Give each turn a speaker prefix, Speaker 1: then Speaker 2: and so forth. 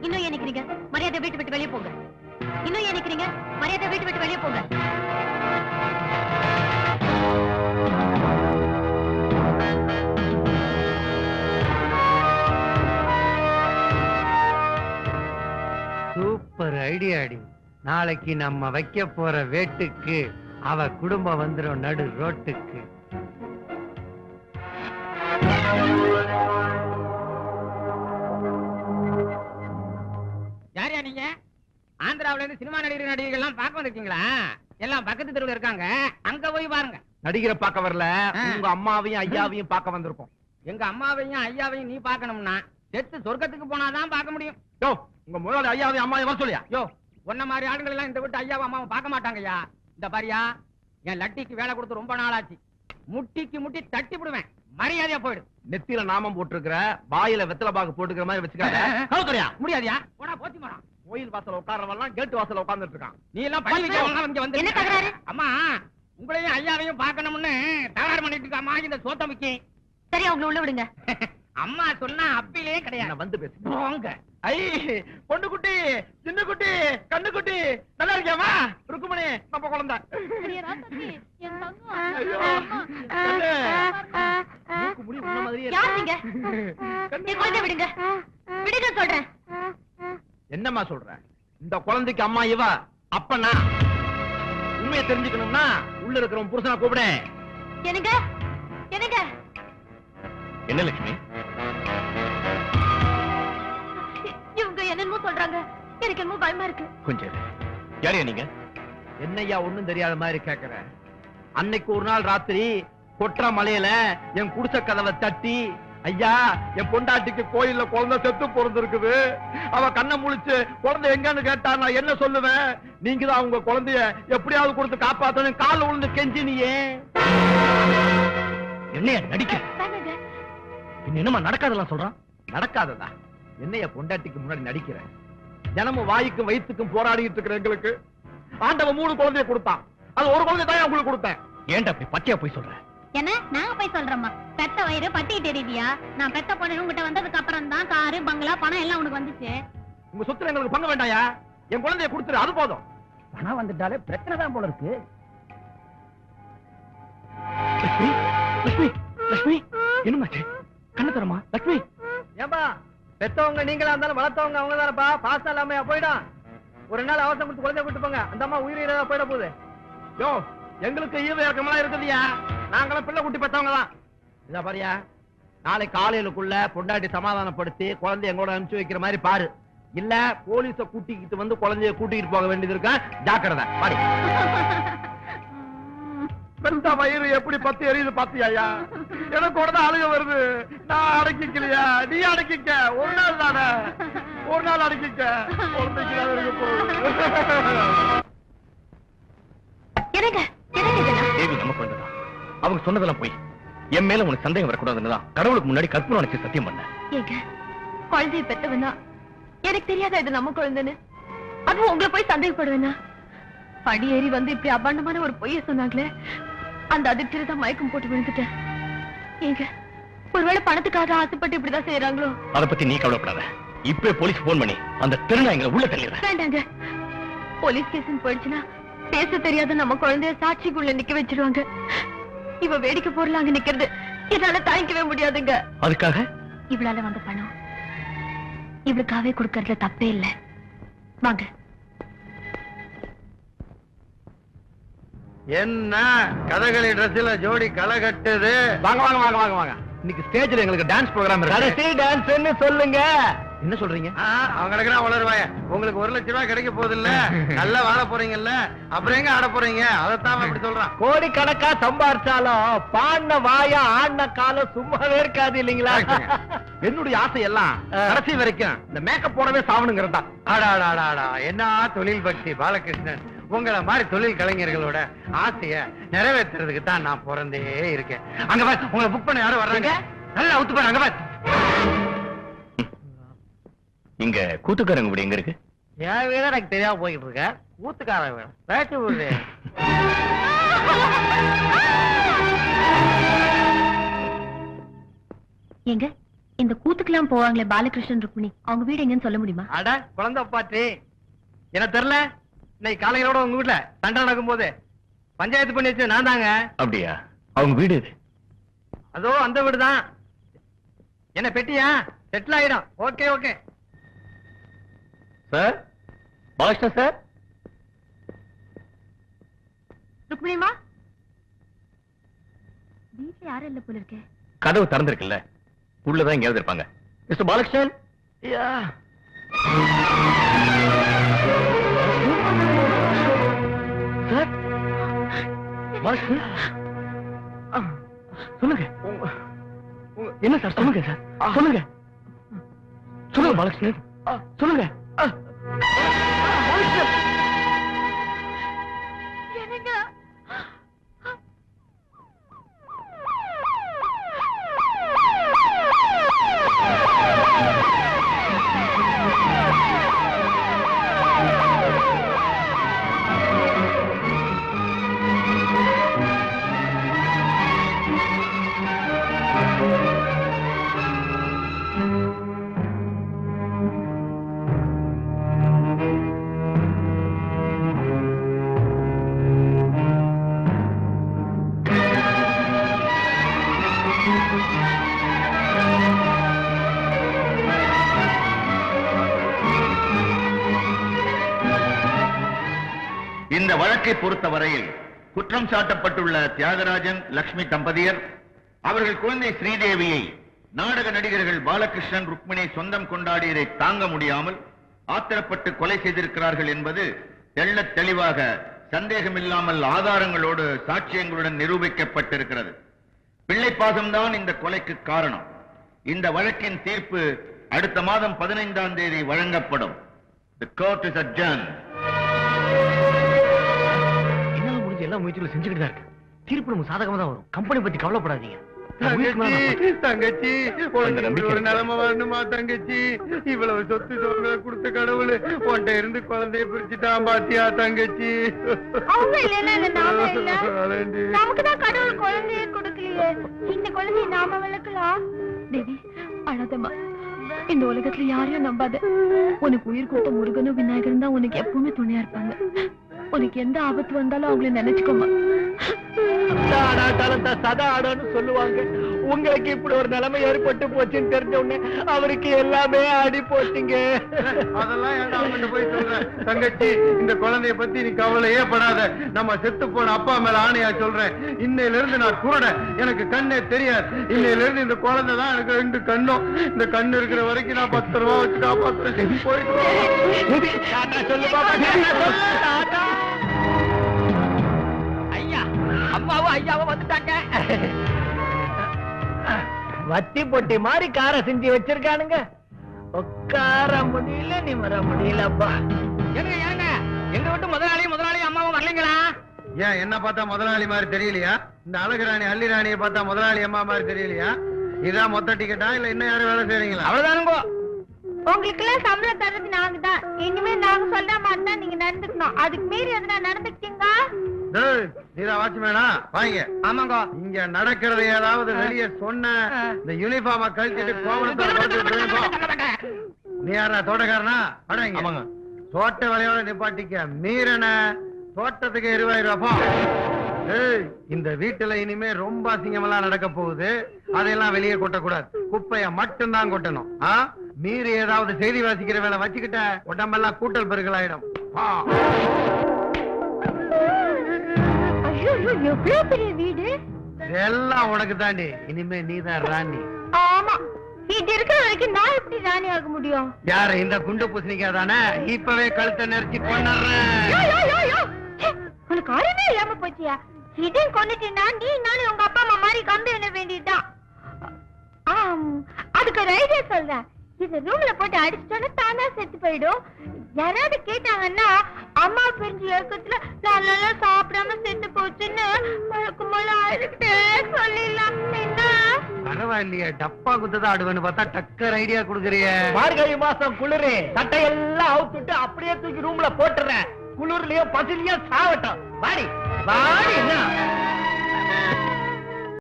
Speaker 1: இன்னும் ஏன் நிக்கிறீங்க? மரியாதை வீட்டு விட்டு வெளியே போங்க. இன்னும் ஏன் நிக்கிறீங்க? மரியாதை வீட்டு விட்டு வெளியே போங்க.
Speaker 2: சூப்பர் ஐடியா அடி. நாளைக்கு நம்ம வைக்க போற வேட்டுக்கு அவ குடும்பம் வந்துடும் நடு ரோட்டுக்கு.
Speaker 3: யாரையா நீங்க? ஆந்திராவில இருந்து சினிமா நடிகர்கள் எல்லாம் பார்க்க வந்திருக்கீங்களா? எல்லாம் பக்கத்து தெருவில் இருக்காங்க, அங்க போய் பாருங்க.
Speaker 4: நடிகரை பார்க்க வரல, உங்க அம்மாவையும் ஐயாவையும் பார்க்க வந்திருக்கோம்.
Speaker 3: எங்க அம்மாவையும் ஐயாவையும் நீ பார்க்கணும்னா செத்து சொர்க்கத்துக்கு போனாதான் பார்க்க முடியும்.
Speaker 4: யோ, உங்க முதலாளி ஐயாவையும் அம்மாவையும் வர சொல்லியா?
Speaker 3: யோ, உன்ன மாதிரி ஆளுங்கள் எல்லாம் இந்த விட்டு ஐயாவை அம்மாவை பார்க்க மாட்டாங்கய்யா. இந்த பாரியா, என் லட்டிக்கு வேலை கொடுத்து ரொம்ப நாளாச்சு. முட்டிக்கு முட்டி தட்டி விடுவேன், மரியாதையா போயிடு.
Speaker 4: நெத்தியில நாமம் போட்டிருக்கிற, வாயில வெத்தலை பாக்கு போட்டுக்கிற மாதிரி வச்சுக்காத.
Speaker 3: முடியாதியா? போடா போத்தி மரம்.
Speaker 4: கோயில் வாசல உட்கார்றவெல்லாம் கேட்டு வாசல உட்கார்ந்துட்டு இருக்கான்.
Speaker 3: நீ எல்லாம் பள்ளி வைக்க வந்து
Speaker 1: என்ன தகராறு?
Speaker 3: அம்மா, உங்களையும் ஐயாவையும் பார்க்கணும்னு தகராறு பண்ணிட்டு இருக்காமா இந்த சோத்தமிக்கு.
Speaker 1: சரி, அவங்களை உள்ள விடுங்க.
Speaker 3: அம்மா சொன்னா அப்பிலே கிடையாது.
Speaker 4: வந்து பேசு.
Speaker 3: போங்க.
Speaker 4: ஐ, பொண்ணு குட்டி, சின்ன குட்டி, கண்ணு குட்டி, நல்லா இருக்கியாமா? ருக்குமணி, நம்ம குழந்தை. ஐயோ, கண்ணு. மூக்கு முடி உன்ன மாதிரியே இருக்கு.
Speaker 1: யார் நீங்க? என் குழந்தைய விடுங்க, விடுங்க சொல்றேன்.
Speaker 4: என்னம்மா சொல்ற? இந்த குழந்தைக்கு அம்மா இவ, அப்பனா? உண்மையை தெரிஞ்சுக்கணும்னா உள்ள இருக்கிறவன் புருஷனை கூப்பிடு.
Speaker 1: என்னங்க? என்னங்க?
Speaker 4: என்ன லட்சுமி?
Speaker 1: இவங்க என்னமோ சொல்றாங்க, எனக்கு என்னமோ பயமா இருக்கு.
Speaker 4: கொஞ்சம் யாரையா நீங்க? என்னையா ஒண்ணும் தெரியாத மாதிரி கேக்குற? அன்னைக்கு ஒரு நாள் ராத்திரி கொற்ற மலையில என் குடிசை கதவை தட்டி, ஐயா, என் பொண்டாட்டிக்கு கோயில்ல குழந்தை செத்து பிறந்திருக்குது, அவ கண்ணை முழிச்சு குழந்தை எங்கன்னு கேட்டா நான் என்ன சொல்லுவேன்? நீங்க தான் உங்க குழந்தைய எப்படியாவது கொடுத்து காப்பாத்தணும், கால விழுந்து கெஞ்சினியே. என்னைய நடிக்க என்னமா நடக்காதெல்லாம் சொல்றான்? நடக்காததா? என்னைய பொண்டாட்டிக்கு முன்னாடி நடிக்கிறேன்? தினமும் வாய்க்கும் வயிற்றுக்கும் போராடிட்டு இருக்கிற எங்களுக்கு ஆண்டவன் 3 குழந்தைய கொடுத்தான், அது ஒரு குழந்தை தான் உங்களுக்கு கொடுத்தேன். ஏன்டா அப்படி பச்சையா போய் சொல்றேன்?
Speaker 1: என்ன நான் போய் சொல்றேம்மா? பெத்த வயிறு பட்டி தெரியுதியா? நான் பெத்த பொண்ணு உங்ககிட்ட வந்ததுக்கு அப்புறம் தான் காரு பங்களா பணம் எல்லாம் உனக்கு வந்துச்சு.
Speaker 4: உங்க சொத்துல எங்களுக்கு பங்கு வேண்டாயா? என் குழந்தைய கொடுத்துரு, அது போதும்.
Speaker 3: பணம் வந்துட்டாலே பிரச்சனை தான் போல இருக்கு.
Speaker 4: லட்சுமி, லட்சுமி, லட்சுமி, என்னமாச்சு? கண்ணு தரமா லட்சுமி?
Speaker 2: ஏன்பா, பெத்தவங்க நீங்களா இருந்தாலும் வளர்த்தவங்க அவங்க தானப்பா. பாசம் இல்லாம போயிடும். ஒரு நாள் அவசரம் கொடுத்து குழந்தைய கூட்டு போங்க, அந்த அம்மா உயிரிழந்தா போயிட போகுது.
Speaker 4: யோ, எங்களுக்கு ஈவ இறக்கமெல்லாம் இருக்குதுயா, நாங்களும் பிள்ளை குட்டி பெற்றவங்க தான். இதா பாரியா, நாளை காலையிலுக்குள்ள பொண்டாட்டி சமாதானப்படுத்தி குழந்தைய எங்கூட அனுப்பிச்சு வைக்கிற மாதிரி பாரு. இல்ல போலீஸ கூட்டிக்கிட்டு வந்து குழந்தைய கூட்டிக்கிட்டு போக வேண்டியது இருக்கா, ஜாக்கிரதை பாரு. பெருந்த வயிறு எப்படி பத்தி எரியுது பாத்தியா? எனக்கு கூட தான் அழுக வருது. நான் அடக்கிக்கலையா? நீ அடக்கிக்க. ஒரு நாள் தானே, ஒரு நாள் அடக்கிக்க. தேவி நம்ம கொண்டுதான். அவங்க சொன்னதெல்லாம் போய் என் மேல உனக்கு சந்தேகம் வரக்கூடாதுன்னு தான் கடவுளுக்கு முன்னாடி கற்பனை நினைச்சு சத்தியம் பண்ண.
Speaker 1: ஏங்க, குழந்தைய பெத்தவனா எனக்கு தெரியாத இது நம்ம குழந்தைன்னு, அதுவும் உங்களை போய் சந்தேகப்படுவேனா? படி ஏறி வந்து இப்படி அபாண்டமான ஒரு பொய்ய சொன்னாங்களே, அந்த அதிர்ச்சியில தான் மயக்கம் போட்டு விழுந்துட்டேன். ஏங்க, ஒருவேளை பணத்துக்காக ஆசைப்பட்டு இப்படிதான் செய்யறாங்களோ?
Speaker 4: அத பத்தி நீ கவலைப்படாத. இப்ப போலீஸ் போன் பண்ணி அந்த திருநாய்களை உள்ள தள்ளிடுறேன்.
Speaker 1: வேண்டாங்க, போலீஸ் கேஸ் போயிடுச்சுன்னா பேச தெரியாத நம்ம குழந்தைய சாட்சிக்குள்ள நிக்க வச்சிருவாங்க. இவ வேடிக்கை பொருள் அங்க நிக்கிறது என்னால தாங்கிக்கவே முடியாதுங்க.
Speaker 4: அதுக்காக
Speaker 1: இவளால வந்த பணம் இவளுக்காவே கொடுக்கறதுல தப்பே இல்ல. வாங்க.
Speaker 2: என்ன கதகளி டிரெஸ்ல ஜோடி களை கட்டுது?
Speaker 4: வாங்க வாங்க வாங்க வாங்க வாங்க. இன்னைக்கு ஸ்டேஜ்ல எங்களுக்கு டான்ஸ் ப்ரோகிராம் இருக்கு.
Speaker 2: கடைசி டான்ஸ்ன்னு சொல்லுங்க.
Speaker 4: என்ன சொல்றீங்க?
Speaker 2: அவங்க கிடக்குறா வளருவாய. உங்களுக்கு 1 லட்சம் ரூபாய் கிடைக்க போகுது இல்ல, நல்லா வாழ போறீங்கல்ல, அப்புறம் எங்க ஆட போறீங்க? அதைத்தான் அப்படி சொல்றான். கோடி கணக்கா சம்பாரிச்சாலும் பாடின வாயா ஆடின காலம் சும்மாவே இருக்காது இல்லீங்களா?
Speaker 4: என்னுடைய ஆசை எல்லாம் கடைசி வரைக்கும் இந்த மேக்கப் போடவே சாவணுங்கிறதா.
Speaker 2: ஆடாடாடாடா, என்ன தொழில் பக்தி பாலகிருஷ்ணன். உங்களை மாதிரி தொழில் கலைஞர்களோட ஆசைய நிறைவேற்றுறதுக்கு தான் நான் பிறந்தே இருக்கேன். அங்க பாரு, உங்களை புக் பண்ண யாரும் வர்றாங்க. நல்லா அவுத்து பாரு, அங்க பாரு.
Speaker 4: இங்க கூத்துக்காரங்க வீடு எங்க இருக்கு?
Speaker 2: என் வீடு எனக்கு தெரியாம போயிட்டு இருக்க. கூத்துக்காரன் வீடு பேச்சு வீடு.
Speaker 1: எங்க இந்த கூத்துக்கெல்லாம் போவாங்களே பாலகிருஷ்ணன் ருக்மிணி, அவங்க வீடு எங்கன்னு சொல்ல முடியுமா?
Speaker 2: அட குழந்தை பாட்டி, எனக்கு தெரியல. இன்னைக்கு காலையிலோட உங்க வீட்டுல சண்டை நடக்கும் போது பஞ்சாயத்து பண்ணி வச்சு நான் தாங்க.
Speaker 4: அப்படியா? அவங்க வீடு இது.
Speaker 2: அதோ அந்த வீடுதான். என்ன பெட்டியா? செட்டில் ஆயிடும். Okay okay
Speaker 4: sir, Balakrishnan sir.
Speaker 1: ருக்மிணிமா, வீட்டுல யாரும் இல்ல போல இருக்கே.
Speaker 4: கதவு திறந்திருக்குல்ல, உள்ளதான் எங்கேயாவது இருப்பாங்க. மிஸ்டர் பாலகிருஷ்ணன். சார், பாலகிருஷ்ணன் சொல்லுங்க. என்ன சார்? சொல்லுங்க சார், சொல்லுங்க. சொல்லுங்க பாலகிருஷ்ணன், சொல்லுங்க.
Speaker 1: என்னங்க?
Speaker 5: இந்த வழக்கை பொறுத்தவரையில் குற்றம் சாட்டப்பட்டுள்ள தியாகராஜன் லட்சுமி தம்பதியர் அவர்கள் குழந்தை ஸ்ரீதேவியை நாடக நடிகர்கள் பாலகிருஷ்ணன் ருக்மிணி சொந்தம் கொண்டாடியதை தாங்க முடியாமல் ஆத்திரப்பட்டு கொலை செய்திருக்கிறார்கள் என்பது தெள்ளத் தெளிவாக சந்தேகமில்லாமல் ஆதாரங்களோடு சாட்சியங்களுடன் நிரூபிக்கப்பட்டிருக்கிறது. பிள்ளைப்பாசம்தான் இந்த கொலைக்கு காரணம். இந்த வழக்கின் தீர்ப்பு அடுத்த மாதம் 15ஆம் தேதி வழங்கப்படும். The court is adjourned.
Speaker 4: என்னால முடிஞ்ச எல்லா முயற்சிகளும் செஞ்சுக்கிட்டு தான் இருக்கு. தீர்ப்பு நமக்கு சாதகமா தான் வரும். கம்பெனி பத்தி கவலைப்படாதீங்க.
Speaker 2: தங்கச்சி, உனக்கு ஒரு நிலைமை வரணுமா தங்கச்சி? இவ்வளவு சொத்து சுகங்களை கொடுத்த கடவுள் உன்கிட்ட இருந்து குழந்தைய பிரிச்சுட்டான் பாத்தியா தங்கச்சி?
Speaker 1: அவங்க இல்லைன்னா இந்த நாம இல்ல. நமக்குதான் கடவுள் குழந்தைய கொடுக்கலையே, இந்த குழந்தைய நாம வளர்க்கலாம். தேவி, அழாதம்மா. இந்த உலகத்துல யாரையும் நம்பாத. உனக்கு உயிர் கொடுத்த முருகனும் விநாயகரும் தான் உனக்கு எப்பவுமே துணையா இருப்பாங்க. உனக்கு எந்த ஆபத்து வந்தாலும் அவங்கள நினைச்சுக்கோமா.
Speaker 4: சதா ஆடான்னு சொல்லுவாங்க. உங்களுக்கு இப்படி ஒரு நிலைமை ஏற்பட்டு போச்சுன்னு தெரிஞ்ச உடனே அவருக்கு எல்லாமே ஆடி போச்சுங்க.
Speaker 2: அதெல்லாம் ஏன் போய் சொல்றேன் தங்கச்சி? இந்த குழந்தைய பத்தி நீ கவலையே படாத. நம்ம செத்து போன அப்பா மேல ஆணையா சொல்றேன். இன்னையில இருந்து நான் குருட, எனக்கு கண்ணே தெரியாது. இன்னையில இருந்து இந்த குழந்தை தான் எனக்கு 2 கண்ணும். இந்த கண்ணு இருக்கிற வரைக்கும் நான் 10 ரூபா வச்சு காப்பாத்துறேன். போயிட்டு
Speaker 4: சொல்லு பாப்பா.
Speaker 3: ஐயா, அம்மாவும் ஐயாவும் வந்துட்டாங்க.
Speaker 4: வத்தி பொட்டி மாதிரி காரை செஞ்சு வச்சிருக்கானுங்க. உட்கார முடியல, நிமர முடியலப்பா.
Speaker 3: ஏங்க ஏங்க, எங்க விட்டு முதலாளி அம்மாவும் வரலீங்களா?
Speaker 2: ஏன் என்ன பார்த்தா முதலாளி மாதிரி தெரியலையா? இந்த அழகுராணி அள்ளிராணியை பார்த்தா முதலாளி அம்மா மாதிரி தெரியலையா? இதான் மொத்த டிக்கெட்டா இல்ல இன்னும் யாரும் வேலை செய்றீங்களா?
Speaker 3: அவ்வளவுதானுங்கோ.
Speaker 1: உங்களுக்கு எல்லாம் சம்பளம் தரது நாங்க தான். இனிமே நாங்க சொல்ற மாதிரி தான் நீங்க நடந்துக்கணும். அதுக்கு மீறி எதுனா நடந்துக்கிட்டீங்க,
Speaker 2: நீதான் வாட்ச்மேனா? வாங்க.
Speaker 3: ஆமாங்க.
Speaker 2: இங்க நடக்கிறது ஏதாவது வெளியே சொன்ன இந்த யூனிஃபார்ம கழிச்சிட்டு கோவணத்தை நீ யாரா? தோட்டக்காரனா? அடங்க. தோட்ட வேலையோட நிப்பாட்டிக்க. மீறன தோட்டத்துக்கு 20,000 ரூபாய். இந்த வீட்டுல இனிமே ரொம்ப அசிங்கமெல்லாம் நடக்க போகுது. அதையெல்லாம் வெளியே கொட்டக்கூடாது. குப்பைய மட்டும்தான் கொட்டணும். மீறி ஏதாவது செய்தி வாசிக்கிற வேலை வச்சுக்கிட்ட உடம்பெல்லாம் கூட்டல் பெருகல் ஆயிடும்.
Speaker 1: எவ்வளவு பெரிய வீடு!
Speaker 2: எல்லாம் உனக்கு தாண்டி. இனிமே நீதான் ராணி.
Speaker 1: ஆமா, இது இருக்கிற வரைக்கும் நான் எப்படி ராணி ஆக முடியும்?
Speaker 2: யாரு? இந்த குண்டு பூசணிக்கா தானே? இப்பவே கழுத்தை நெரிச்சு கொண்டுறேன்.
Speaker 1: உனக்கு அறிவே இல்லாம போச்சியா? இதையும் கொண்டுட்டீங்கன்னா நீ நானும் உங்க அப்பா அம்மா மாதிரி கம்பி என்ன வேண்டியதுதான். அதுக்கு ஒரு ஐடியா சொல்றேன். இது ரூம்ல போட்டு அடிச்சிட்டோன்னு தானா செத்து போயிடும். யாராவது கேட்டாங்கன்னா அம்மா பிரிஞ்சு ஏக்கத்துல நல்லா சாப்பிடாம செத்து போச்சுன்னு மழக்கும்போல அழுகிட்டே சொல்லிடலாம். என்ன
Speaker 2: பரவாயில்லையே, டப்பா குத்ததான் ஆடுவேன்னு பார்த்தா டக்கர் ஐடியா கொடுக்குறிய.
Speaker 4: மார்கழி மாசம் குளிரு, சட்டையெல்லாம் அவுத்துட்டு அப்படியே தூக்கி ரூம்ல போட்டுறேன். குளிர்லயோ பசிலையோ சாவட்டும். வாடி வாடி. என்ன